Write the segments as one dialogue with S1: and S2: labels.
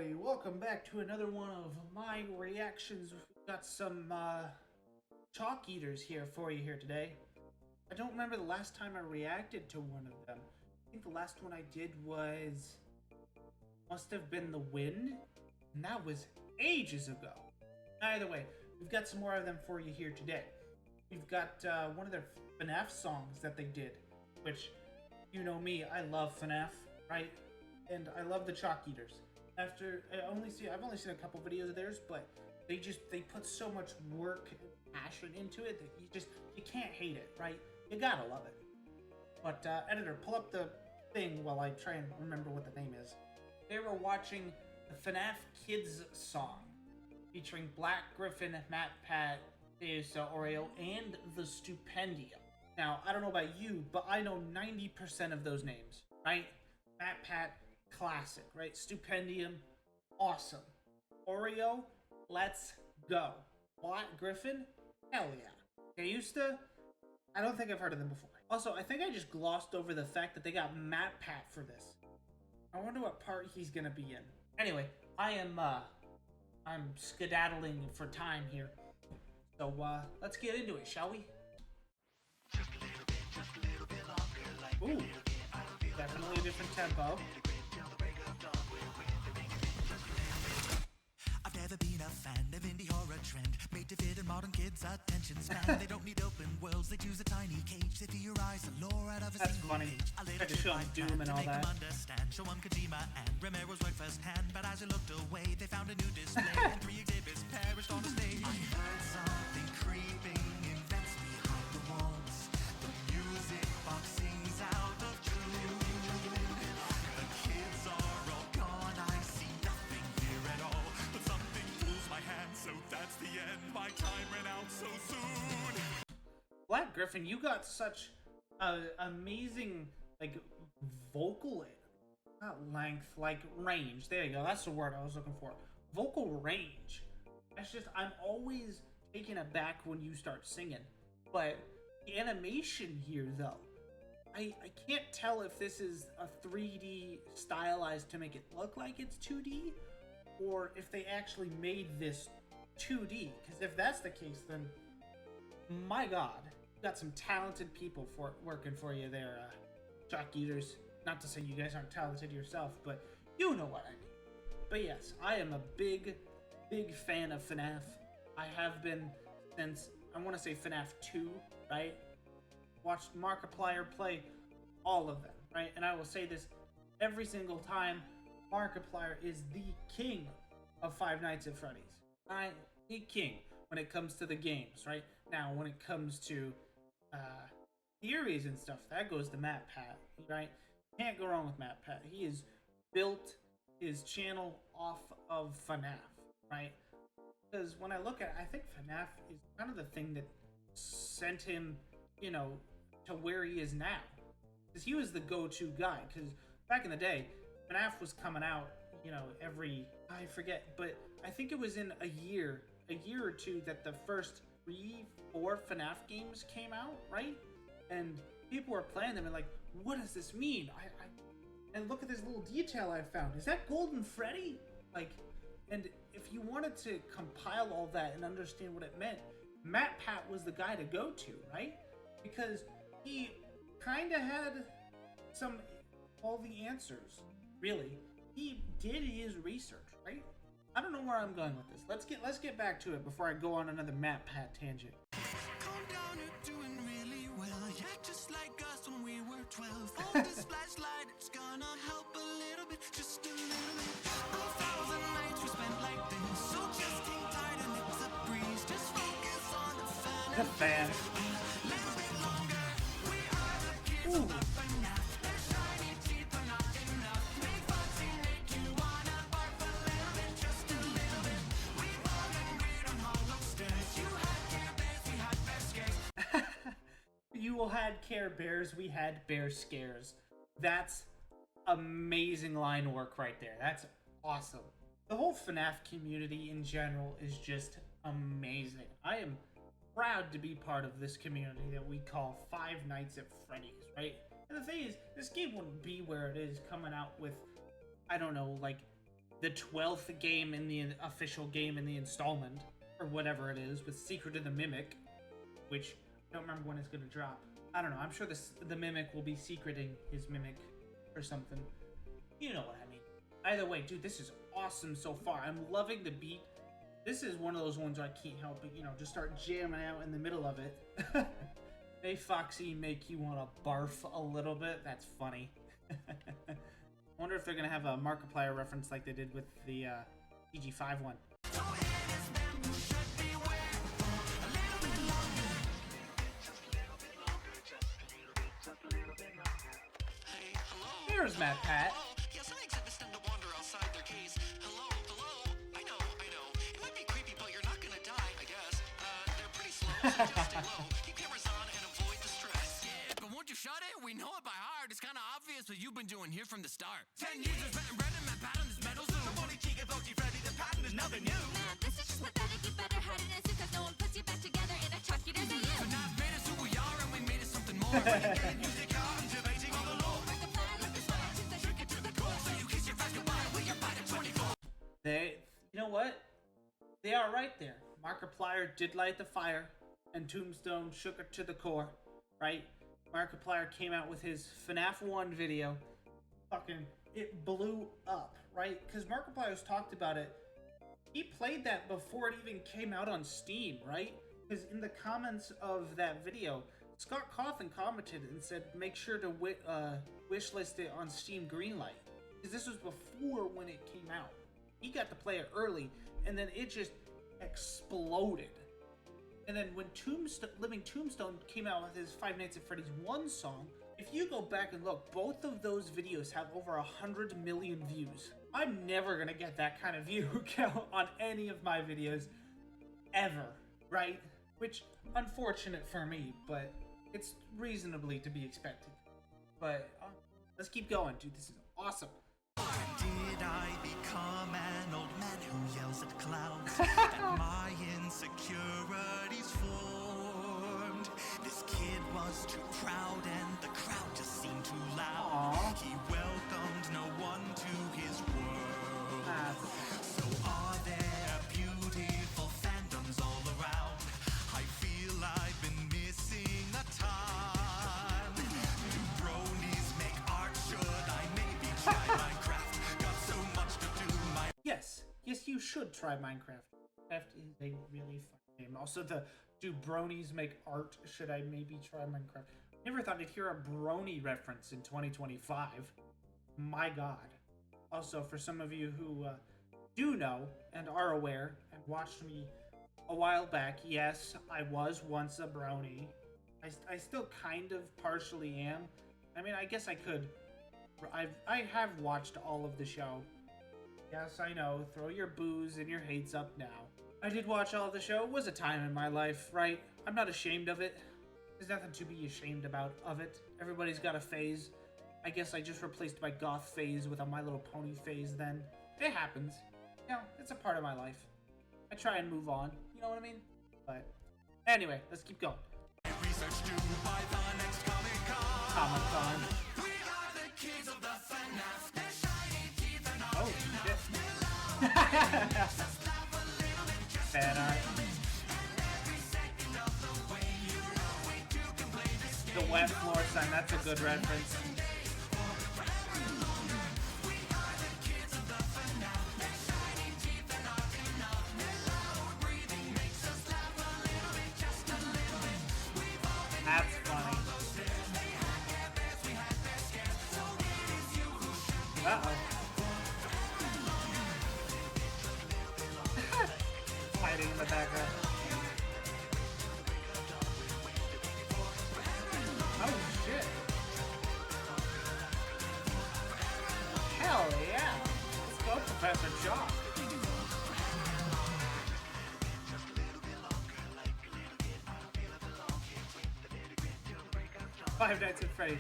S1: everybody, welcome back to another one of my reactions. We've got some Chalkeaters here for you here today. I don't remember the last time I reacted to one of them. I think the last one I did must have been The Wind, and that was ages ago. Either way, we've got some more of them for you here today. We've got one of their FNAF songs that they did, which, you know me, I love FNAF, right? And I love the Chalkeaters. I've only seen a couple videos of theirs, but they put so much work and passion into it that you can't hate it, right? You gotta love it. But editor, pull up the thing while I try and remember what the name is. They were watching the FNAF Kids song featuring Black Griffin, Matt Pat, Oreo, and the Stupendium. Now, I don't know about you, but I know 90% of those names, right? Matt Pat, classic, right? Stupendium, awesome. Oreo, let's go. Black Griffin, hell yeah. Gayusta, I don't think I've heard of them before. Also, I think I just glossed over the fact that they got Matt Pat for this. I wonder what part he's gonna be in. Anyway, I'm skedaddling for time here. So, let's get into it, shall we? Ooh, definitely a different tempo.
S2: I've never been a fan of indie horror trend, made to fit in modern kids' attention span. They don't need open worlds, they choose a tiny cage. They theorize the lore out of a
S1: That's
S2: single
S1: funny.
S2: page. A little bit
S1: show
S2: like
S1: Doom and all
S2: to make
S1: that.
S2: them understand. Show them Kojima and Romero's work firsthand. But as they looked away, they found a new display and 3 exhibits perished on the stage. I heard something creeping in vents behind the walls. The music box sings out of tune. The kids are all gone, I see nothing here at all. But something pulls my hand, so that's the end. My time ran out so soon.
S1: Black Griffin, you got such amazing, like, vocal, not length, like range. There you go. That's the word I was looking for. Vocal range. That's just, I'm always taken aback when you start singing. But the animation here, though, I can't tell if this is a 3D stylized to make it look like it's 2D, or if they actually made this 2D. Because if that's the case, then my God, you got some talented people working for you there, Chalkeaters. Not to say you guys aren't talented yourself, but you know what I mean. But yes, I am a big fan of FNAF. I have been since, I want to say FNAF 2, right? Watched Markiplier play all of them, right? And I will say this every single time, Markiplier is the king of Five Nights at Freddy's. Right? The king when it comes to the games, right? Now, when it comes to theories and stuff, that goes to Matt Pat, right? Can't go wrong with Matt Pat. He has built his channel off of FNAF, right? Because when I look at it, I think FNAF is kind of the thing that sent him, you know, to where he is now. Because he was the go-to guy. Because back in the day, FNAF was coming out, you know, I forget, but I think it was in a year or two that the first 3-4 FNAF games came out, right? And people were playing them and like, what does this mean? And look at this little detail I found. Is that Golden Freddy? Like, and if you wanted to compile all that and understand what it meant, Matt Pat was the guy to go to, right? Because he kind of had all the answers, really. He did his research, right? I don't know where I'm going with this. Let's get back to it before I go on another Matt Pat tangent.
S2: Calm down, you're doing really well. Yeah, just like us when we were 12. Hold this flashlight, it's gonna help a little bit, just a little bit. 1,000 nights we spent like this, so just hang tight and it's a breeze. Just focus on the fan.
S1: The fan.
S2: A little bit longer. We are the kids
S1: Ooh.
S2: of FNAF. Their shiny teeth are not enough. Big fancy make you wanna barf a little bit, just a little bit. We run and read on hollow stairs. You had Care Bears, we had bear scares.
S1: You had Care Bears, we had bear scares. That's amazing line work right there. That's awesome. The whole FNAF community in general is just amazing. I am proud to be part of this community that we call Five Nights at Freddy's, right? And the thing is, this game wouldn't be where it is coming out with, I don't know, like the 12th game in the official game in the installment, or whatever it is, with Secret of the Mimic, which I don't remember when it's gonna drop. I don't know. I'm sure the Mimic will be secreting his Mimic or something. You know what I mean. Either way, dude, this is awesome so far. I'm loving the beat. This is one of those ones where I can't help but, you know, just start jamming out in the middle of it. Hey, Foxy, make you want to barf a little bit? That's funny. I wonder if they're going to have a Markiplier reference like they did with the EG5 one. Here's Matt Pat.
S2: Yes, I exhibits tend to wander outside their case. Hello, hello. I know. It might be creepy, but you're not gonna die, I guess. They're pretty slow, so just stay low. Keep cameras on and avoid the stress. Yeah, but won't you shut it? We know it by heart. It's kind of obvious what you've been doing here from the start. 10 years of sweat and bread and my pattern is metal zoo. The body cheek of OG Freddy, the pattern is nothing new.
S3: Man, this is just pathetic. You better hide it as because no one puts you back together in a Chalkeaters are you.
S2: So now I've made us who we are and we made it something more. When you get music out and debating all the law.
S1: You know what? They are right there. Markiplier did light the fire, and Tombstone shook it to the core, right? Markiplier came out with his FNAF 1 video. Fucking, it blew up, right? Because Markiplier's talked about it. He played that before it even came out on Steam, right? Because in the comments of that video, Scott Cawthon commented and said, make sure to wishlist it on Steam Greenlight. Because this was before when it came out. He got to play it early, and then it just exploded. And then when Living Tombstone came out with his Five Nights at Freddy's 1 song, if you go back and look, both of those videos have over 100 million views. I'm never gonna get that kind of view count on any of my videos, ever, right? Which, unfortunate for me, but it's reasonably to be expected. But let's keep going, dude. This is awesome.
S2: Did I become an old man who yells at clouds that my insecurities formed? This kid was too proud and the crowd just seemed too loud.
S1: Aww.
S2: He welcomed no one to his world.
S1: That's
S2: So are there beautiful fandoms all around? I feel I've been missing a time. Do bronies make art? Should I maybe try Minecraft? Got so much to do, my
S1: Yes, you should try Minecraft. Minecraft is a really fun game. Also, the do bronies make art? Should I maybe try Minecraft? Never thought I'd hear a brony reference in 2025. My God. Also, for some of you who do know and are aware and watched me a while back, yes, I was once a brony. I still kind of partially am. I mean, I guess I could. I have watched all of the show. Yes, I know. Throw your booze and your hates up now. I did watch all of the show. It was a time in my life, right? I'm not ashamed of it. There's nothing to be ashamed about of it. Everybody's got a phase. I guess I just replaced my goth phase with a My Little Pony phase then. It happens. You know, it's a part of my life. I try and move on. You know what I mean? But anyway, let's keep going.
S2: research due by the next Comic-Con.
S1: Comic-Con.
S2: We are the kids of the FNAF. Their shiny teeth are not
S1: Oh, shit. Fan art. The wet floor sign, that's a good reference. That's funny. Uh-oh. Hiding in the background. Oh shit. Hell yeah. Let's go, Professor Chalk. Five Nights at Freddy's.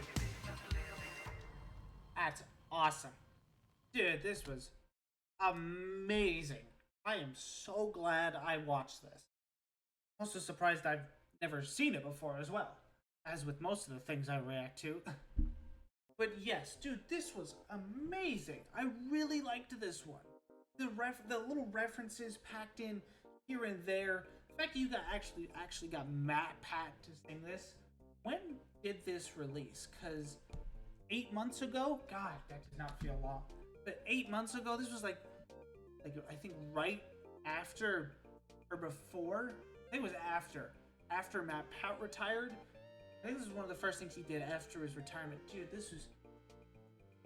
S1: That's awesome. Dude, this was amazing. I am so glad I watched this. Also surprised I've never seen it before as well. As with most of the things I react to. But yes, dude, this was amazing. I really liked this one. the little references packed in here and there. The fact that you got actually got Matt Pat to sing this. When did this release? Because 8 months ago, God, that did not feel long. But 8 months ago, this was like I think right after or before. I think it was after Matt Pat retired. I think this is one of the first things he did after his retirement. Dude, this was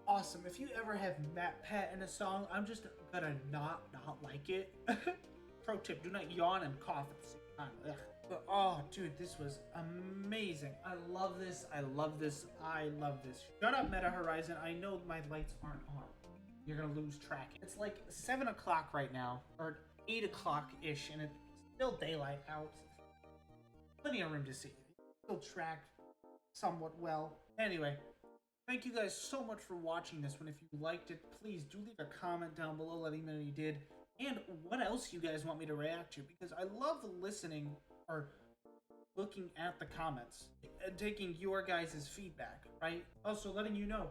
S1: awesome. If you ever have Matt Pat in a song, I'm just gonna not like it. Pro tip: do not yawn and cough at the same time. Ugh. But oh, dude, this was amazing. I love this. I love this. I love this. Shut up, Meta Horizon. I know my lights aren't on. You're gonna lose track. It's like 7 o'clock right now, or 8 o'clock ish, and it's still daylight out. Plenty of room to see. Still track somewhat well. Anyway, thank you guys so much for watching this one. If you liked it, please do leave a comment down below letting me know you did. And what else you guys want me to react to, because I love listening or looking at the comments and taking your guys' feedback, right? Also letting you know,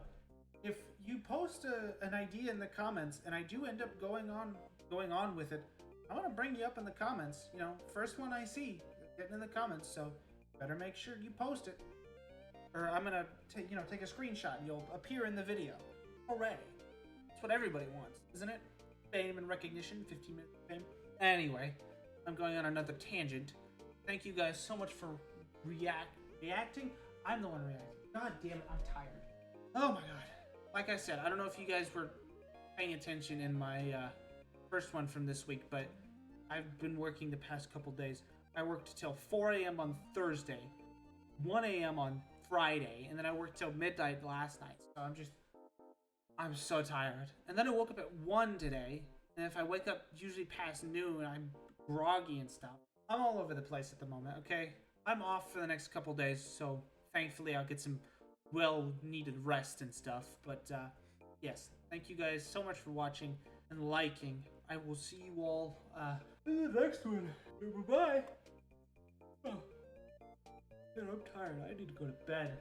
S1: if you post an idea in the comments and I do end up going on with it, I'm gonna bring you up in the comments. You know, first one I see, get in the comments, so better make sure you post it. Or I'm gonna take a screenshot and you'll appear in the video. Hooray. That's what everybody wants, isn't it? Fame and recognition, 15 minutes of fame. Anyway, I'm going on another tangent. Thank you guys so much for reacting. I'm the one reacting. God damn it, I'm tired. Oh my god. Like I said, I don't know if you guys were paying attention in my first one from this week, but I've been working the past couple days. I worked till 4 a.m. on Thursday, 1 a.m. on Friday, and then I worked till midnight last night. So I'm so tired. And then I woke up at 1 today, and if I wake up usually past noon, I'm groggy and stuff. I'm all over the place at the moment, okay? I'm off for the next couple days, so thankfully I'll get some well-needed rest and stuff. But yes, thank you guys so much for watching and liking. I will see you all in the next one. Bye-bye. Oh. Man, I'm tired. I need to go to bed.